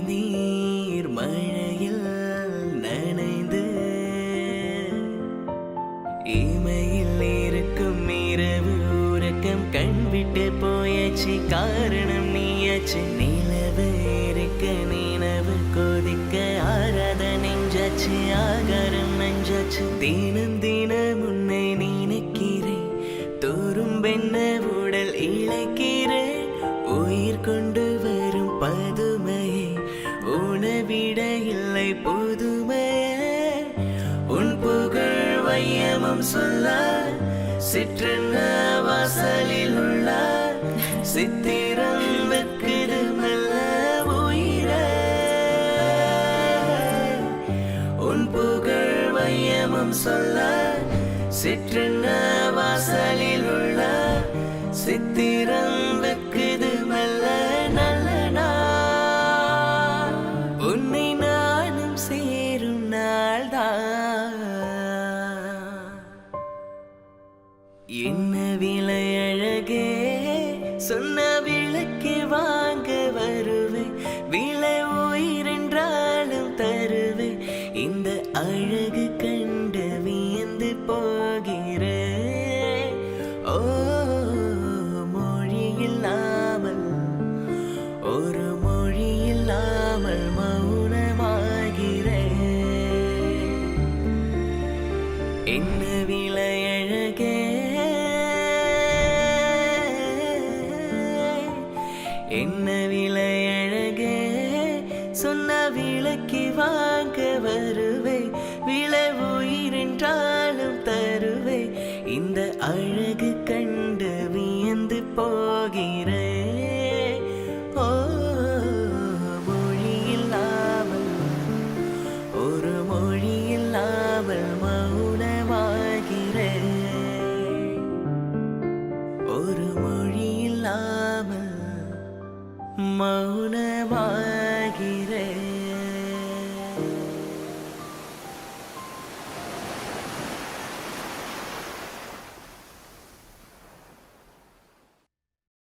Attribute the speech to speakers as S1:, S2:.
S1: நீர் மழையில் நனைந்து இமையில் இருக்கும் இரவு உறக்கம் கண்விட்டு போயாச்சு. காரணம் நீயாச்சு. நிலவு இருக்க நினைவு கொதிக்க ஆராத நெஞ்சாச்சு. ஆகாரம் நெஞ்சாச்சு. தினம் தினம் உன்னை நினைக்கிறேன். தோறும் பெண்ண உடல் இழைக்கிறேன். உயிர் கொண்டு வரும் பதுமையே உணவிட இல்லை புதுமையே. உன் புகழ் வையமும் சொல்ல சிற்றென்ன வாசலில் உள்ள சித்திரம் வெக்குது மெல்ல உயிரே. உன் புகழ் வையமும் சொல்ல சிற்றென்ன வாசலில் உள்ள சித்திரம் வெக்குது மெல்ல நல்ல நாள். உன்னை நானும் சேரும் நாள்தான். என்ன விலை அழகே சொன்ன விளக்கு வாங்க வருவேன். விலை உயிரென்றாலும் தருவேன். இந்த அழகு கண்டு வியந்து போகிறேன். ஓ ஒரு மொழி இல்லாமல் மௌனமாகிறேன். என்ன விலை அழகே என்ன விலை அழகே சொன்ன விளக்கு